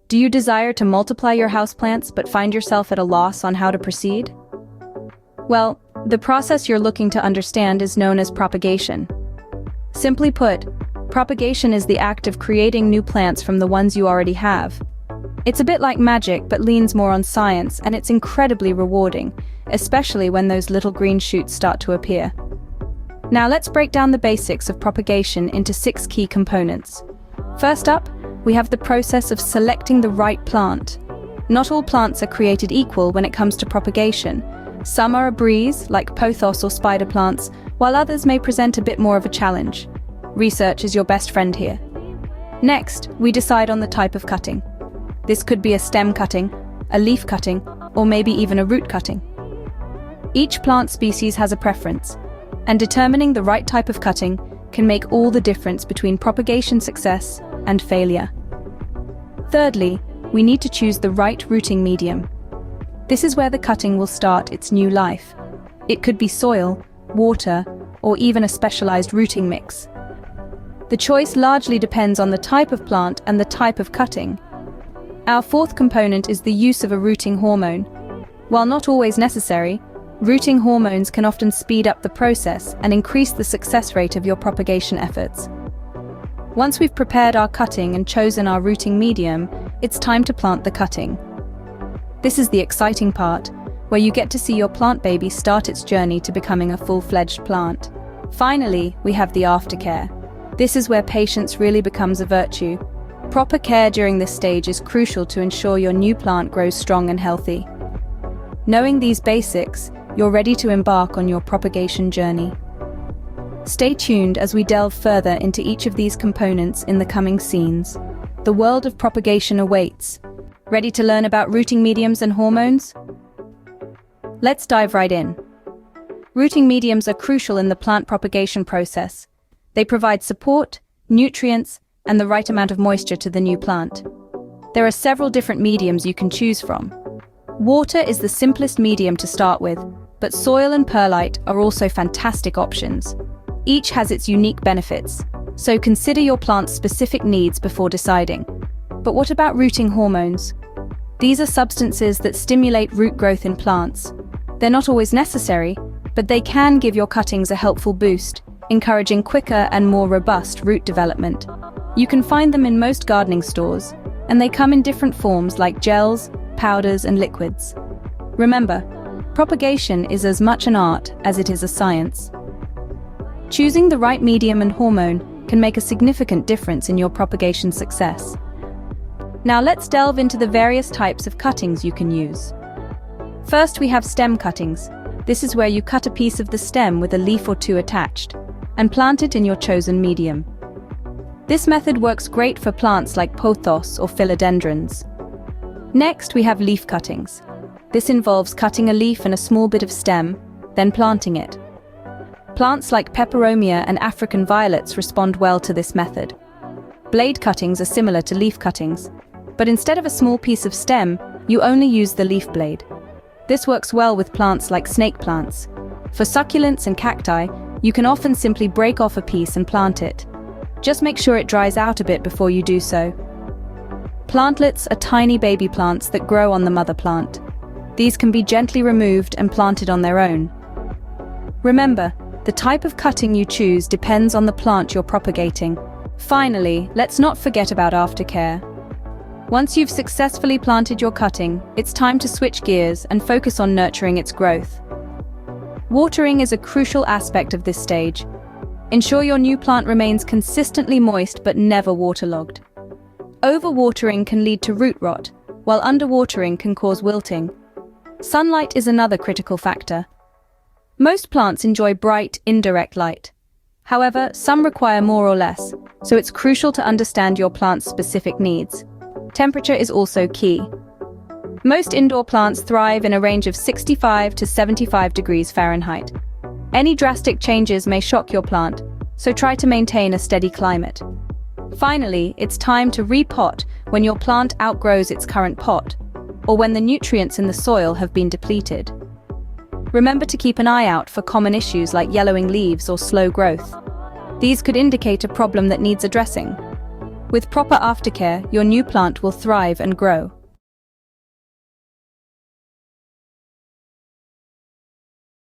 Do you desire to multiply your houseplants but find yourself at a loss on how to proceed? Well, the process you're looking to understand is known as propagation. Simply put, propagation is the act of creating new plants from the ones you already have. It's a bit like magic but leans more on science, and it's incredibly rewarding, especially when those little green shoots start to appear. Now let's break down the basics of propagation into 6 key components. First up, we have the process of selecting the right plant. Not all plants are created equal when it comes to propagation. Some are a breeze, like pothos or spider plants, while others may present a bit more of a challenge. Research is your best friend here. Next, we decide on the type of cutting. This could be a stem cutting, a leaf cutting, or maybe even a root cutting. Each plant species has a preference, and determining the right type of cutting can make all the difference between propagation success and failure. Thirdly, we need to choose the right rooting medium. This is where the cutting will start its new life. It could be soil, water, or even a specialized rooting mix. The choice largely depends on the type of plant and the type of cutting. Our fourth component is the use of a rooting hormone. While not always necessary, rooting hormones can often speed up the process and increase the success rate of your propagation efforts. Once we've prepared our cutting and chosen our rooting medium, it's time to plant the cutting. This is the exciting part, where you get to see your plant baby start its journey to becoming a full-fledged plant. Finally, we have the aftercare. This is where patience really becomes a virtue. Proper care during this stage is crucial to ensure your new plant grows strong and healthy. Knowing these basics, you're ready to embark on your propagation journey. Stay tuned as we delve further into each of these components in the coming scenes. The world of propagation awaits. Ready to learn about rooting mediums and hormones? Let's dive right in. Rooting mediums are crucial in the plant propagation process. They provide support, nutrients, and the right amount of moisture to the new plant. There are several different mediums you can choose from. Water is the simplest medium to start with, but soil and perlite are also fantastic options. Each has its unique benefits, so consider your plant's specific needs before deciding. But what about rooting hormones? These are substances that stimulate root growth in plants. They're not always necessary, but they can give your cuttings a helpful boost, encouraging quicker and more robust root development. You can find them in most gardening stores, and they come in different forms like gels, powders, and liquids. Remember, propagation is as much an art as it is a science. Choosing the right medium and hormone can make a significant difference in your propagation success. Now let's delve into the various types of cuttings you can use. First, we have stem cuttings. This is where you cut a piece of the stem with a leaf or two attached, and plant it in your chosen medium. This method works great for plants like pothos or philodendrons. Next, we have leaf cuttings. This involves cutting a leaf and a small bit of stem, then planting it. Plants like peperomia and African violets respond well to this method. Blade cuttings are similar to leaf cuttings, but instead of a small piece of stem, you only use the leaf blade. This works well with plants like snake plants. For succulents and cacti, you can often simply break off a piece and plant it. Just make sure it dries out a bit before you do so. Plantlets are tiny baby plants that grow on the mother plant. These can be gently removed and planted on their own. Remember, the type of cutting you choose depends on the plant you're propagating. Finally, let's not forget about aftercare. Once you've successfully planted your cutting, it's time to switch gears and focus on nurturing its growth. Watering is a crucial aspect of this stage. Ensure your new plant remains consistently moist but never waterlogged. Overwatering can lead to root rot, while underwatering can cause wilting. Sunlight is another critical factor. Most plants enjoy bright, indirect light. However, some require more or less, so it's crucial to understand your plant's specific needs. Temperature is also key. Most indoor plants thrive in a range of 65 to 75 degrees Fahrenheit. Any drastic changes may shock your plant, so try to maintain a steady climate. Finally, it's time to repot when your plant outgrows its current pot, or when the nutrients in the soil have been depleted. Remember to keep an eye out for common issues like yellowing leaves or slow growth. These could indicate a problem that needs addressing. With proper aftercare, your new plant will thrive and grow.